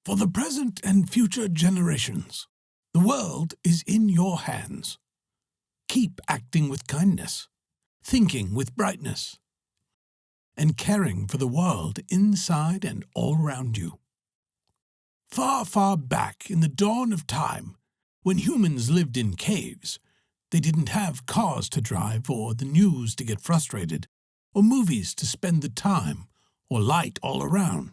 For the present and future generations, the world is in your hands. Keep acting with kindness, thinking with brightness, and caring for the world inside and all around you. Far, far back in the dawn of time, when humans lived in caves, they didn't have cars to drive or the news to get frustrated, or movies to spend the time, or light all around.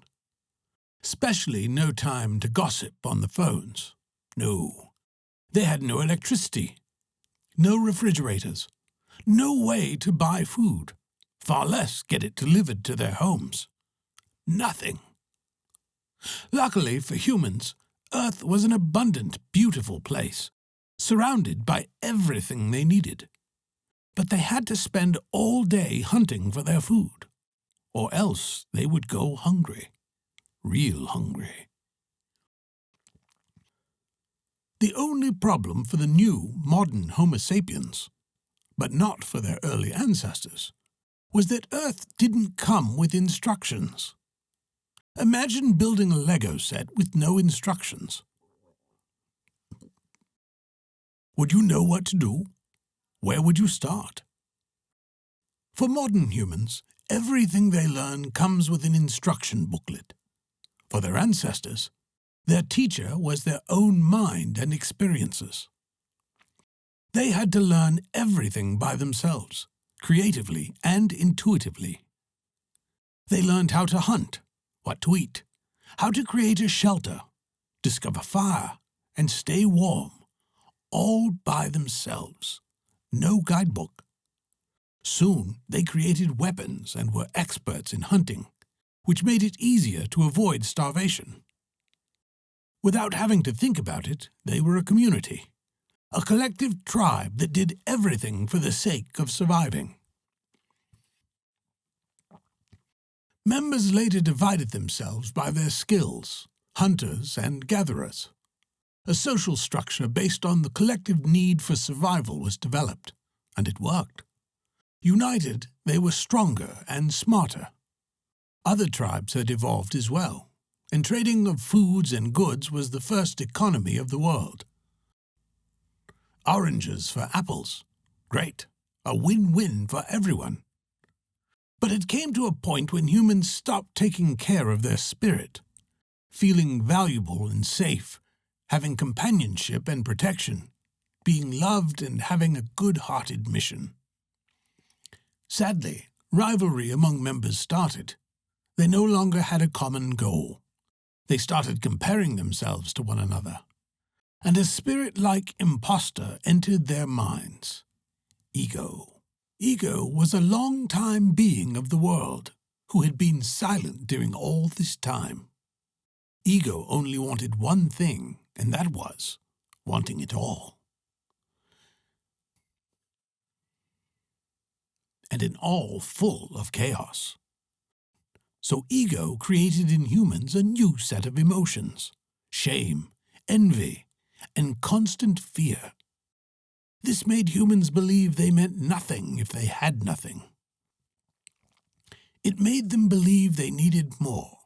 Especially no time to gossip on the phones. No. They had no electricity, no refrigerators, no way to buy food, far less get it delivered to their homes. Nothing. Luckily for humans, Earth was an abundant, beautiful place, surrounded by everything they needed. But they had to spend all day hunting for their food, or else they would go hungry. Real hungry. The only problem for the new, modern Homo sapiens, but not for their early ancestors, was that Earth didn't come with instructions. Imagine building a Lego set with no instructions. Would you know what to do? Where would you start? For modern humans, everything they learn comes with an instruction booklet. For their ancestors, their teacher was their own mind and experiences. They had to learn everything by themselves, creatively and intuitively. They learned how to hunt, what to eat, how to create a shelter, discover fire, and stay warm, all by themselves. No guidebook. Soon they created weapons and were experts in hunting, which made it easier to avoid starvation. Without having to think about it, they were a community, a collective tribe that did everything for the sake of surviving. Members later divided themselves by their skills, hunters and gatherers. A social structure based on the collective need for survival was developed, and it worked. United, they were stronger and smarter. Other tribes had evolved as well, and trading of foods and goods was the first economy of the world. Oranges for apples. Great. A win-win for everyone. But it came to a point when humans stopped taking care of their spirit, feeling valuable and safe, having companionship and protection, being loved and having a good-hearted mission. Sadly, rivalry among members started. They no longer had a common goal. They started comparing themselves to one another, and a spirit-like imposter entered their minds. Ego. Ego was a long-time being of the world who had been silent during all this time. Ego only wanted one thing, and that was wanting it all. And an all full of chaos. So ego created in humans a new set of emotions: shame, envy, and constant fear. This made humans believe they meant nothing if they had nothing. It made them believe they needed more,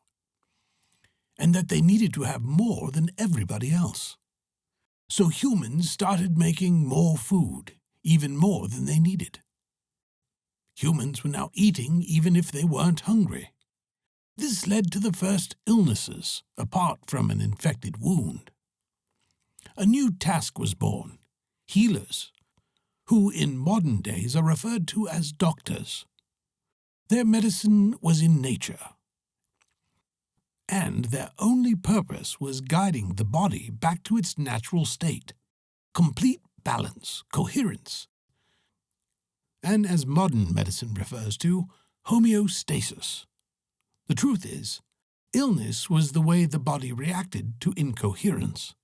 and that they needed to have more than everybody else. So humans started making more food, even more than they needed. Humans were now eating even if they weren't hungry. This led to the first illnesses, apart from an infected wound. A new task was born: healers, who in modern days are referred to as doctors. Their medicine was in nature, and their only purpose was guiding the body back to its natural state, complete balance, coherence, and as modern medicine refers to, homeostasis. The truth is, illness was the way the body reacted to incoherence.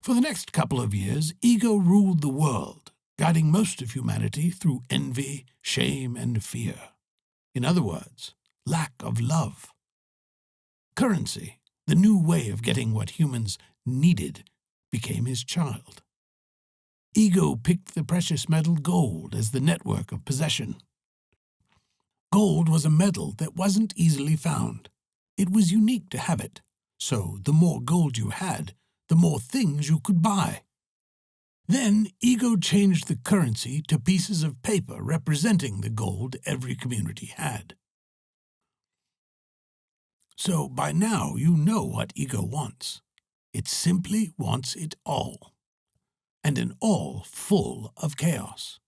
For the next couple of years, ego ruled the world, guiding most of humanity through envy, shame, and fear. In other words, lack of love. Currency, the new way of getting what humans needed, became his child. Ego picked the precious metal gold as the network of possession. Gold was a metal that wasn't easily found. It was unique to have it, So the more gold you had, the more things you could buy. Then ego changed the currency to pieces of paper representing the gold every community had. So by now you know what ego wants. It simply wants it all, and an all full of chaos.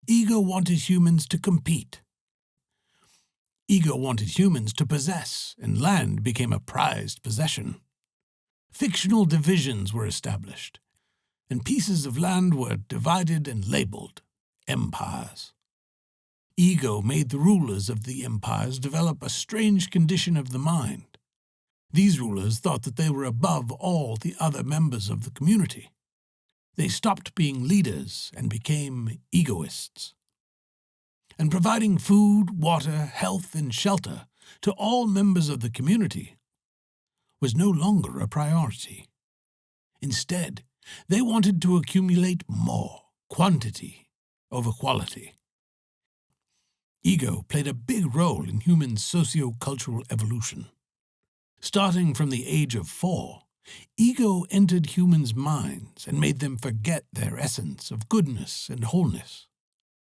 Ego wanted humans to compete. Ego wanted humans to possess, and land became a prized possession. Fictional divisions were established, and pieces of land were divided and labeled empires. Ego made the rulers of the empires develop a strange condition of the mind. These rulers thought that they were above all the other members of the community. They stopped being leaders and became egoists. And providing food, water, health, and shelter to all members of the community was no longer a priority. Instead, they wanted to accumulate more, quantity over quality. Ego played a big role in human socio-cultural evolution. Starting from the age of 4, ego entered humans' minds and made them forget their essence of goodness and wholeness.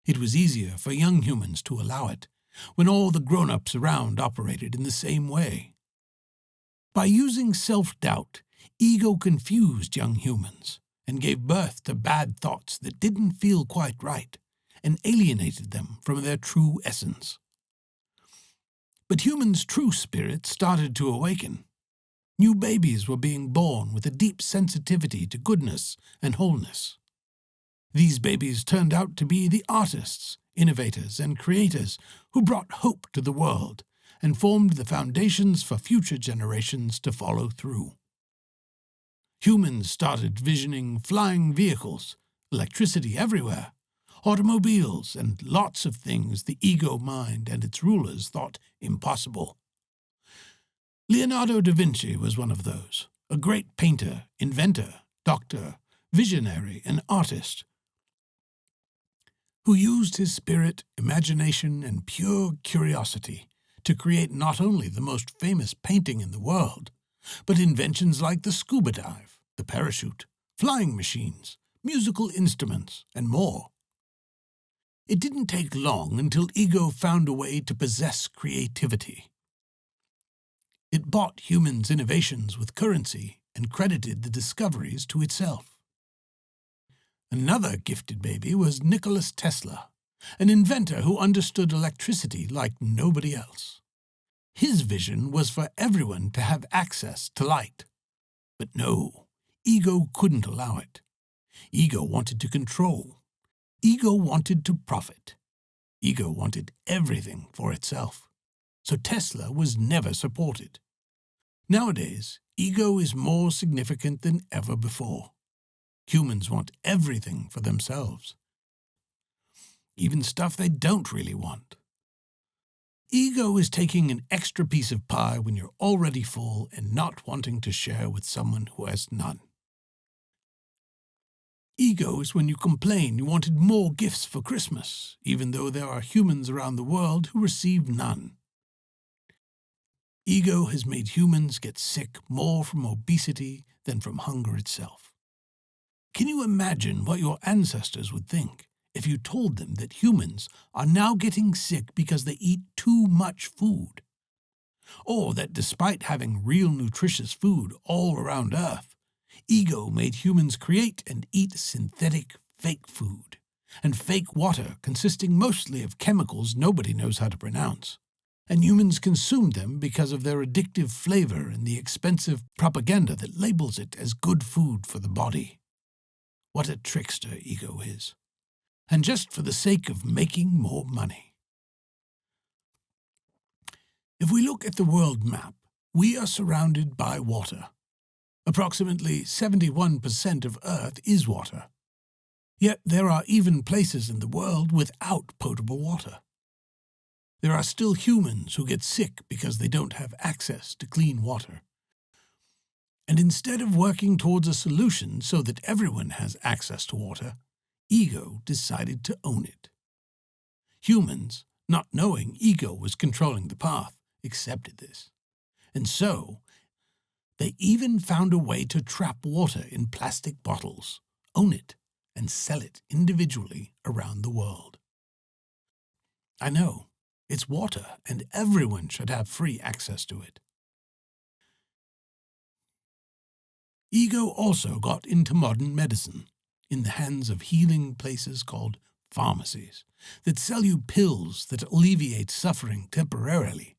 It was easier for young humans to allow it when all the grown-ups around operated in the same way. By using self-doubt, ego confused young humans and gave birth to bad thoughts that didn't feel quite right and alienated them from their true essence. But humans' true spirit started to awaken. New babies were being born with a deep sensitivity to goodness and wholeness. These babies turned out to be the artists, innovators, and creators who brought hope to the world and formed the foundations for future generations to follow through. Humans started visioning flying vehicles, electricity everywhere, automobiles, and lots of things the ego mind and its rulers thought impossible. Leonardo da Vinci was one of those, a great painter, inventor, doctor, visionary, and artist, who used his spirit, imagination, and pure curiosity to create not only the most famous painting in the world, but inventions like the scuba dive, the parachute, flying machines, musical instruments, and more. It didn't take long until ego found a way to possess creativity. It bought humans' innovations with currency and credited the discoveries to itself. Another gifted baby was Nikola Tesla, an inventor who understood electricity like nobody else. His vision was for everyone to have access to light. But no, ego couldn't allow it. Ego wanted to control. Ego wanted to profit. Ego wanted everything for itself. So Tesla was never supported. Nowadays, ego is more significant than ever before. Humans want everything for themselves, even stuff they don't really want. Ego is taking an extra piece of pie when you're already full and not wanting to share with someone who has none. Ego is when you complain you wanted more gifts for Christmas, even though there are humans around the world who receive none. Ego has made humans get sick more from obesity than from hunger itself. Can you imagine what your ancestors would think if you told them that humans are now getting sick because they eat too much food? Or that despite having real nutritious food all around Earth, ego made humans create and eat synthetic fake food and fake water consisting mostly of chemicals nobody knows how to pronounce. And humans consumed them because of their addictive flavor and the expensive propaganda that labels it as good food for the body. What a trickster ego is. And just for the sake of making more money. If we look at the world map, we are surrounded by water. Approximately 71% of Earth is water. Yet there are even places in the world without potable water. There are still humans who get sick because they don't have access to clean water. And instead of working towards a solution so that everyone has access to water, ego decided to own it. Humans, not knowing ego was controlling the path, accepted this. And so, They even found a way to trap water in plastic bottles, own it, and sell it individually around the world. I know, it's water, and everyone should have free access to it. Ego also got into modern medicine, in the hands of healing places called pharmacies, that sell you pills that alleviate suffering temporarily,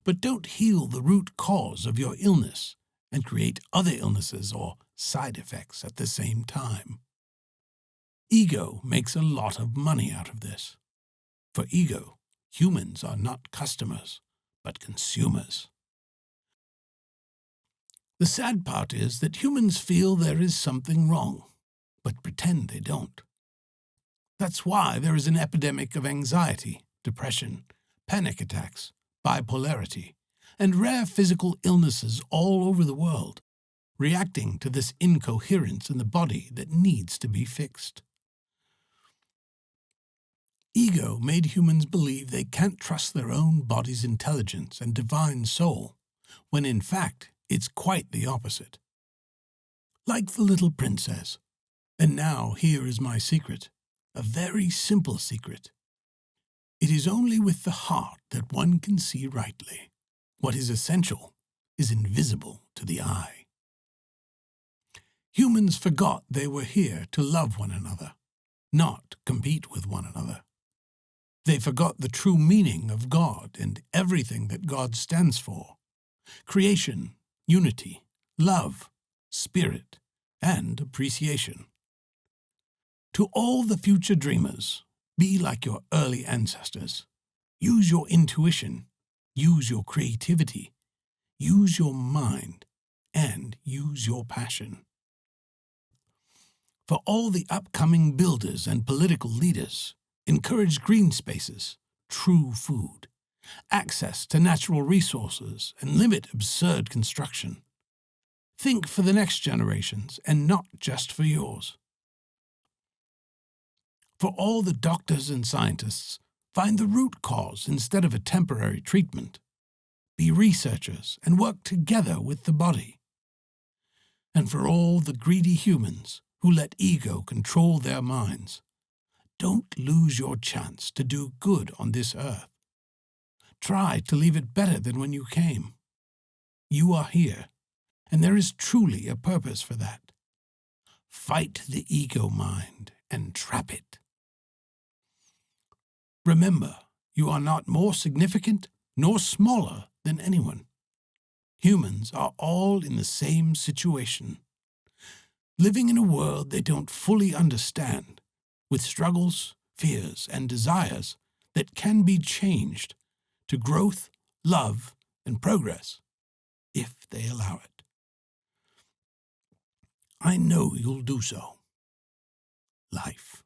but don't heal the root cause of your illness and create other illnesses or side effects at the same time. Ego makes a lot of money out of this. For ego, humans are not customers, but consumers. The sad part is that humans feel there is something wrong, but pretend they don't. That's why there is an epidemic of anxiety, depression, panic attacks, bipolarity, and rare physical illnesses all over the world, reacting to this incoherence in the body that needs to be fixed. Ego made humans believe they can't trust their own body's intelligence and divine soul, when in fact it's quite the opposite. Like the little princess. And now here is my secret, a very simple secret. It is only with the heart that one can see rightly. What is essential is invisible to the eye. Humans forgot they were here to love one another, not compete with one another. They forgot the true meaning of God and everything that God stands for: creation, unity, love, spirit, and appreciation. To all the future dreamers, be like your early ancestors. Use your intuition, use your creativity, use your mind, and use your passion. For all the upcoming builders and political leaders, encourage green spaces, true food, access to natural resources, and limit absurd construction. Think for the next generations and not just for yours. For all the doctors and scientists, find the root cause instead of a temporary treatment. Be researchers and work together with the body. And for all the greedy humans who let ego control their minds, don't lose your chance to do good on this earth. Try to leave it better than when you came. You are here, and there is truly a purpose for that. Fight the ego mind and trap it. Remember, you are not more significant nor smaller than anyone. Humans are all in the same situation, living in a world they don't fully understand, with struggles, fears, and desires that can be changed to growth, love, and progress, if they allow it. I know you'll do so. Life.